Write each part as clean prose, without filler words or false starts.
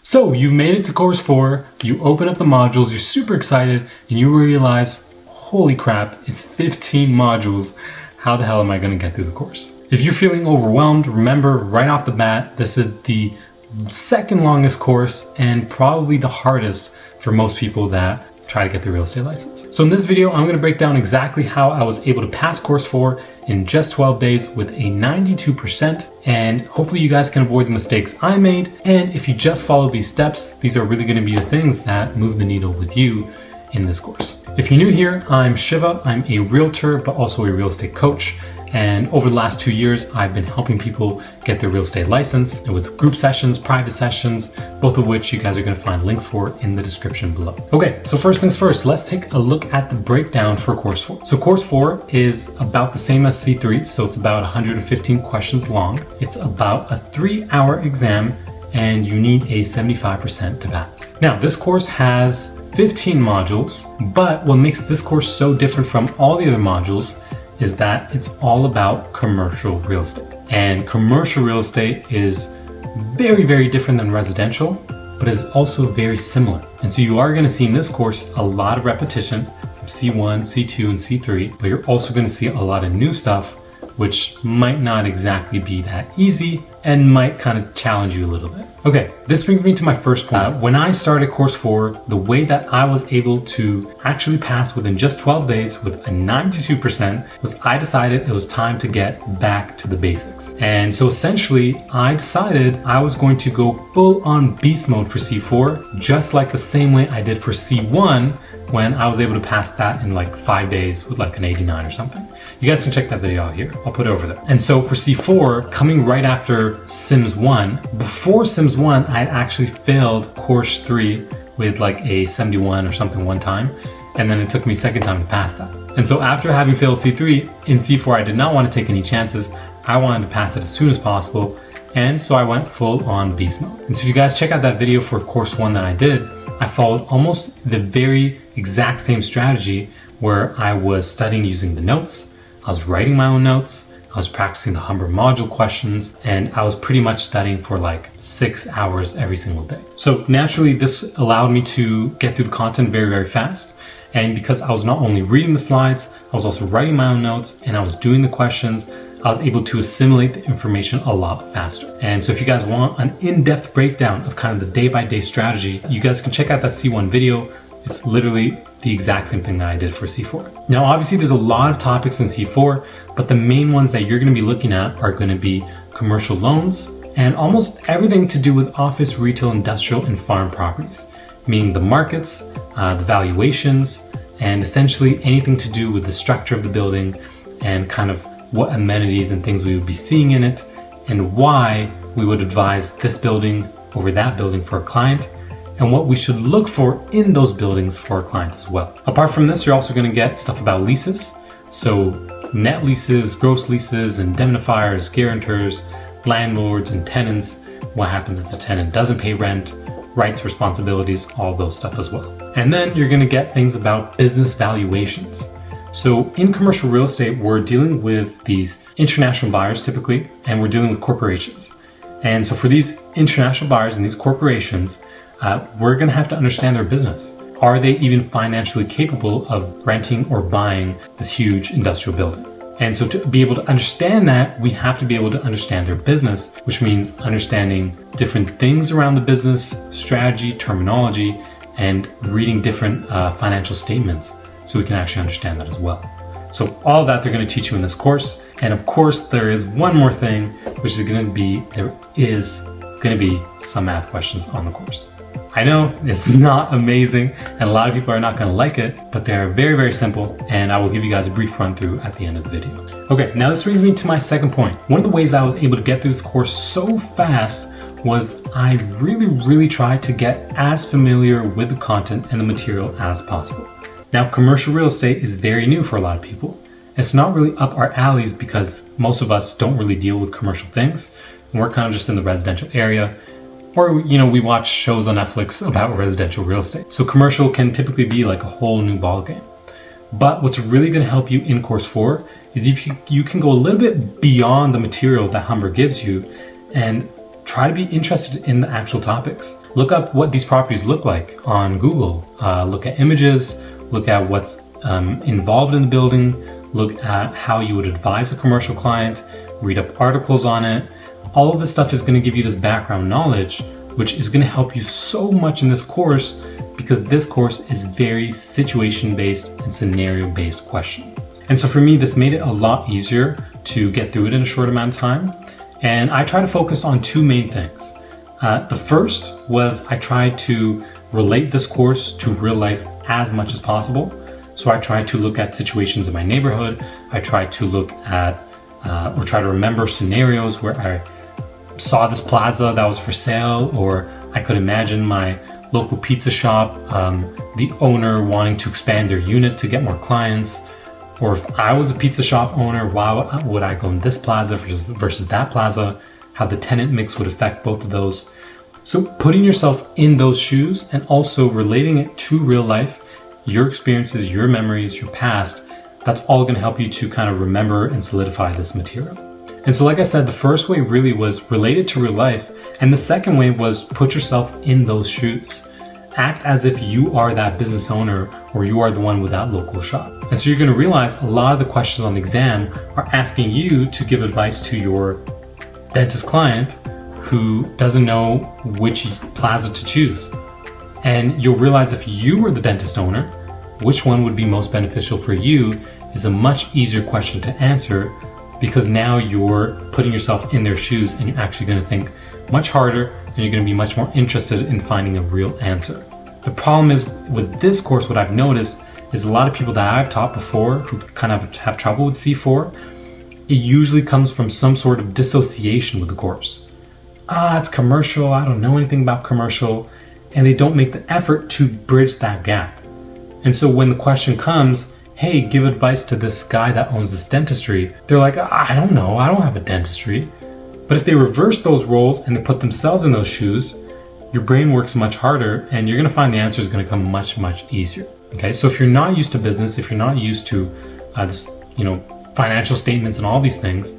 So you've made it to course 4, you open up the modules, you're super excited, and you realize, holy crap, it's 15 modules. How the hell am I going to get through the course? If you're feeling overwhelmed, remember right off the bat, this is the second longest course and probably the hardest for most people that try to get the real estate license. So in this video, I'm going to break down exactly how I was able to pass course 4 in just 12 days with a 92%. And hopefully you guys can avoid the mistakes I made. And if you just follow these steps, these are really going to be the things that move the needle with you in this course. If you're new here, I'm Shiva. I'm a realtor, but also a real estate coach. And over the last 2 years, I've been helping people get their real estate license and with group sessions, private sessions, both of which you guys are going to find links for in the description below. Okay, so first things first, let's take a look at the breakdown for course 4. So course 4 is about the same as C3, so it's about 115 questions long. It's about a 3-hour exam and you need a 75% to pass. Now, this course has 15 modules, but what makes this course so different from all the other modules is that it's all about commercial real estate. And commercial real estate is very, very different than residential, but is also very similar. And so you are gonna see in this course a lot of repetition from C1, C2, and C3, but you're also gonna see a lot of new stuff, which might not exactly be that easy and might kind of challenge you a little bit. Okay, this brings me to my first point. When I started course 4, the way that I was able to actually pass within just 12 days with a 92% was I decided it was time to get back to the basics. And so essentially, I decided I was going to go full on beast mode for C4, just like the same way I did for C1 when I was able to pass that in like 5 days with like an 89 or something. You guys can check that video out here. I'll put it over there. And so for C4, coming right after Sims 1, before Sims 1, I had actually failed course 3 with like a 71 or something one time. And then it took me second time to pass that. And so after having failed C3, in C4, I did not want to take any chances. I wanted to pass it as soon as possible. And so I went full on beast mode. And so if you guys check out that video for course 1 that I did, I followed almost the very exact same strategy where I was studying using the notes. I was writing my own notes. I was practicing the Humber module questions, and I was pretty much studying for like 6 hours every single day. So naturally, this allowed me to get through the content very, very fast. And because I was not only reading the slides, I was also writing my own notes and I was doing the questions, I was able to assimilate the information a lot faster. And so if you guys want an in-depth breakdown of kind of the day-by-day strategy, you guys can check out that C1 video. It's literally the exact same thing that I did for C4. Now, obviously there's a lot of topics in C4, but the main ones that you're gonna be looking at are gonna be commercial loans and almost everything to do with office, retail, industrial, and farm properties, meaning the markets, the valuations, and essentially anything to do with the structure of the building and kind of what amenities and things we would be seeing in it and why we would advise this building over that building for a client and what we should look for in those buildings for a client as well. Apart from this, you're also going to get stuff about leases. So net leases, gross leases, indemnifiers, guarantors, landlords and tenants, what happens if the tenant doesn't pay rent, rights, responsibilities, all those stuff as well. And then you're going to get things about business valuations. So in commercial real estate, we're dealing with these international buyers typically, and we're dealing with corporations. And so for these international buyers and these corporations, we're going to have to understand their business. Are they even financially capable of renting or buying this huge industrial building? And so to be able to understand that, we have to be able to understand their business, which means understanding different things around the business, strategy, terminology, and reading different financial statements so we can actually understand that as well. So all of that they're going to teach you in this course. And of course, there is one more thing, which is going to be, there is going to be some math questions on the course. I know it's not amazing and a lot of people are not going to like it, but they're very, very simple and I will give you guys a brief run through at the end of the video. Okay, now this brings me to my second point. One of the ways I was able to get through this course so fast was I really tried to get as familiar with the content and the material as possible. Now, commercial real estate is very new for a lot of people. It's not really up our alleys because most of us don't really deal with commercial things. And we're kind of just in the residential area. Or, you know, we watch shows on Netflix about residential real estate. So commercial can typically be like a whole new ballgame. But what's really going to help you in course 4 is if you can go a little bit beyond the material that Humber gives you and try to be interested in the actual topics. Look up what these properties look like on Google. Look at images, look at what's involved in the building, look at how you would advise a commercial client, read up articles on it. All of this stuff is going to give you this background knowledge, which is going to help you so much in this course, because this course is very situation-based and scenario-based questions. And so for me, this made it a lot easier to get through it in a short amount of time. And I try to focus on two main things. The first was I tried to relate this course to real life as much as possible. So I tried to look at situations in my neighborhood. I tried to look at or try to remember scenarios where I saw this plaza that was for sale, or I could imagine my local pizza shop, the owner wanting to expand their unit to get more clients. Or if I was a pizza shop owner, why would I go in this plaza versus that plaza? How the tenant mix would affect both of those. So putting yourself in those shoes and also relating it to real life, your experiences, your memories, your past, that's all going to help you to kind of remember and solidify this material. And so like I said, the first way really was related to real life. And the second way was put yourself in those shoes. Act as if you are that business owner or you are the one with that local shop. And so you're going to realize a lot of the questions on the exam are asking you to give advice to your dentist client who doesn't know which plaza to choose. And you'll realize if you were the dentist owner, which one would be most beneficial for you is a much easier question to answer, because now you're putting yourself in their shoes and you're actually going to think much harder and you're going to be much more interested in finding a real answer. The problem is with this course, what I've noticed is a lot of people that I've taught before who kind of have trouble with C4, it usually comes from some sort of dissociation with the course. It's commercial, I don't know anything about commercial, and they don't make the effort to bridge that gap. And so when the question comes, hey, give advice to this guy that owns this dentistry, they're like, I don't know, I don't have a dentistry. But if they reverse those roles and they put themselves in those shoes, your brain works much harder and you're going to find the answer is going to come much, much easier. Okay, so if you're not used to business, if you're not used to financial statements and all these things,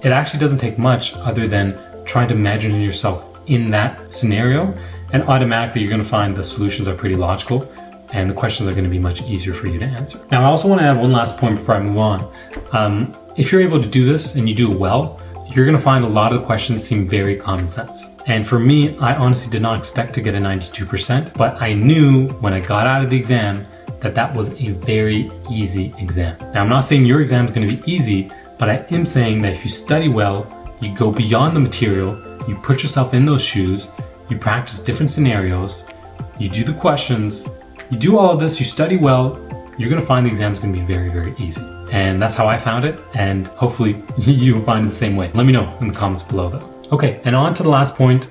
it actually doesn't take much other than trying to imagine yourself in that scenario, and automatically you're going to find the solutions are pretty logical and the questions are going to be much easier for you to answer. Now, I also want to add one last point before I move on. If you're able to do this and you do it well, you're going to find a lot of the questions seem very common sense. And for me, I honestly did not expect to get a 92%, but I knew when I got out of the exam that was a very easy exam. Now, I'm not saying your exam is going to be easy, but I am saying that if you study well, you go beyond the material, you put yourself in those shoes, you practice different scenarios, you do the questions, you do all of this, you study well, you're going to find the exam is going to be very, very easy. And that's how I found it, and hopefully you will find it the same way. Let me know in the comments below though. Okay, and on to the last point,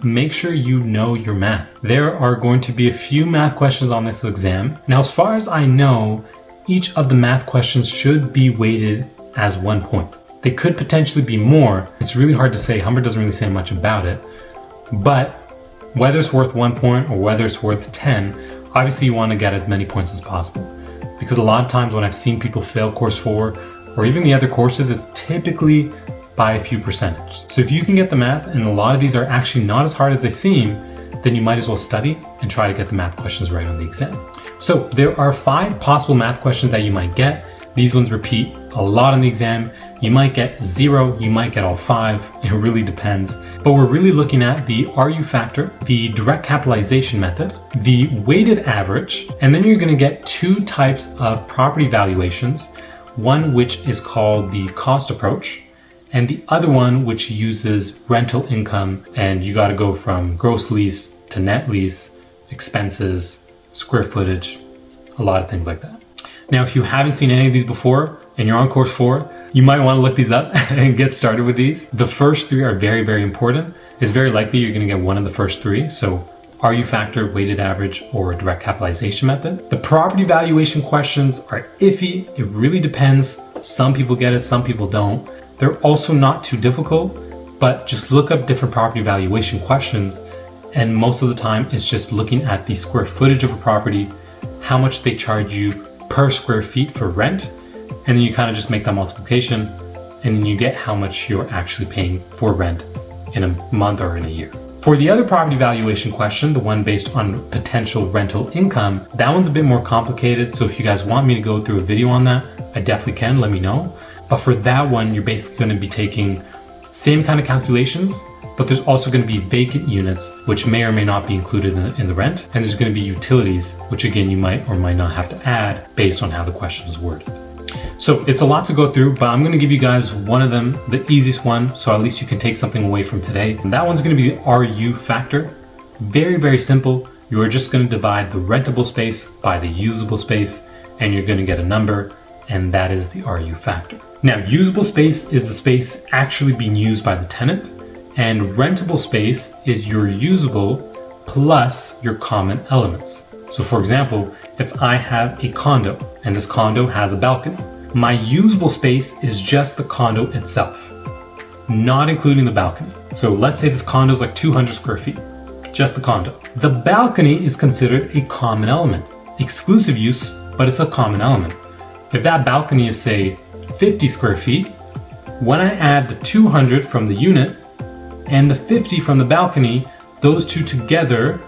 make sure you know your math. There are going to be a few math questions on this exam. Now, as far as I know, each of the math questions should be weighted as 1 point. They could potentially be more. It's really hard to say. Humber doesn't really say much about it. But whether it's worth 1 point or whether it's worth 10, obviously you want to get as many points as possible. Because a lot of times when I've seen people fail course 4 or even the other courses, it's typically by a few percentage. So if you can get the math, and a lot of these are actually not as hard as they seem, then you might as well study and try to get the math questions right on the exam. So there are 5 possible math questions that you might get. These ones repeat a lot on the exam. You might get 0, you might get all 5. It really depends. But we're really looking at the RU factor, the direct capitalization method, the weighted average, and then you're going to get 2 types of property valuations. One which is called the cost approach, and the other one which uses rental income, and you got to go from gross lease to net lease, expenses, square footage, a lot of things like that. Now, if you haven't seen any of these before and you're on course 4, you might want to look these up and get started with these. The first 3 are very, very important. It's very likely you're going to get one of the first 3. So RU factor, weighted average, or direct capitalization method. The property valuation questions are iffy. It really depends. Some people get it, some people don't. They're also not too difficult, but just look up different property valuation questions. And most of the time it's just looking at the square footage of a property, how much they charge you per square feet for rent. And then you kind of just make that multiplication, and then you get how much you're actually paying for rent in a month or in a year. For the other property valuation question, the one based on potential rental income, that one's a bit more complicated. So if you guys want me to go through a video on that, I definitely can, let me know. But for that one, you're basically going to be taking same kind of calculations, but there's also going to be vacant units, which may or may not be included in the rent. And there's going to be utilities, which again, you might or might not have to add based on how the question is worded. So it's a lot to go through, but I'm going to give you guys one of them, the easiest one, so at least you can take something away from today. And that one's going to be the RU factor. Very, very simple. You are just going to divide the rentable space by the usable space, and you're going to get a number, and that is the RU factor. Now, usable space is the space actually being used by the tenant, and rentable space is your usable plus your common elements. So for example, if I have a condo and this condo has a balcony, my usable space is just the condo itself, not including the balcony. So let's say this condo is like 200 square feet, just the condo. The balcony is considered a common element, exclusive use, but it's a common element. If that balcony is say 50 square feet, when I add the 200 from the unit and the 50 from the balcony, those two together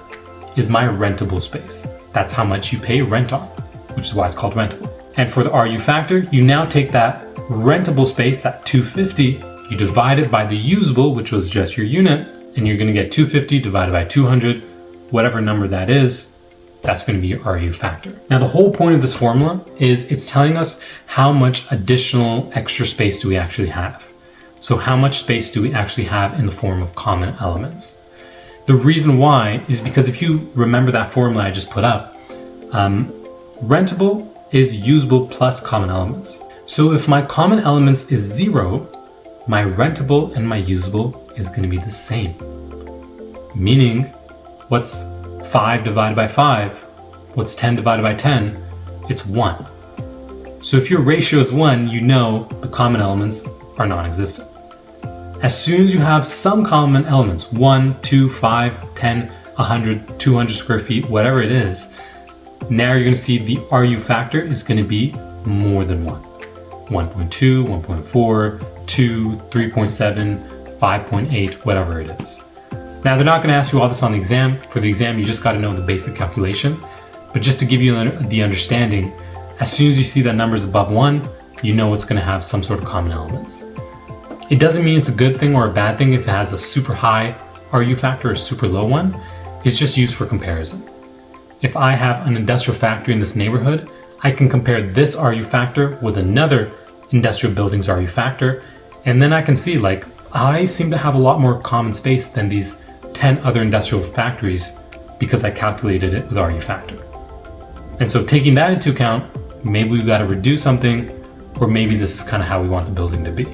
is my rentable space. That's how much you pay rent on, which is why it's called rentable. And for the RU factor, you now take that rentable space, that 250, you divide it by the usable, which was just your unit, and you're going to get 250 divided by 200, whatever number that is, that's going to be your RU factor. Now, the whole point of this formula is it's telling us how much additional extra space do we actually have. So how much space do we actually have in the form of common elements? The reason why is because if you remember that formula I just put up, rentable is usable plus common elements. So if my common elements is 0, my rentable and my usable is going to be the same. Meaning, what's 5 divided by 5? What's 10 divided by 10? It's 1. So if your ratio is 1, you know the common elements are non-existent. As soon as you have some common elements, 1, 2, 5, 10, 100, 200 square feet, whatever it is, now you're going to see the RU factor is going to be more than 1. 1.2, 1.4, 2, 3.7, 5.8, whatever it is. Now, they're not going to ask you all this on the exam. For the exam, you just got to know the basic calculation. But just to give you the understanding, as soon as you see that number is above 1, you know it's going to have some sort of common elements. It doesn't mean it's a good thing or a bad thing if it has a super high RU factor or a super low one. It's just used for comparison. If I have an industrial factory in this neighborhood, I can compare this RU factor with another industrial building's RU factor, and then I can see like I seem to have a lot more common space than these 10 other industrial factories because I calculated it with RU factor. And so taking that into account, maybe we've got to reduce something, or maybe this is kind of how we want the building to be.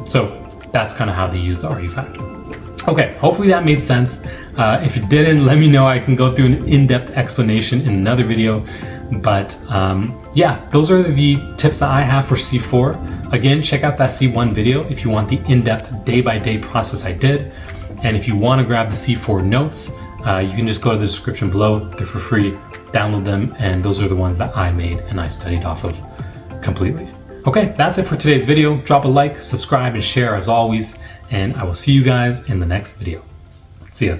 So that's kind of how they use the RU factor. Okay, hopefully that made sense. If it didn't, let me know. I can go through an in-depth explanation in another video. But yeah, those are the tips that I have for C4. Again, check out that C1 video if you want the in-depth day-by-day process I did. And if you want to grab the C4 notes, you can just go to the description below. They're for free. Download them, and those are the ones that I made and I studied off of completely. Okay, that's it for today's video. Drop a like, subscribe, and share as always, and I will see you guys in the next video. See ya.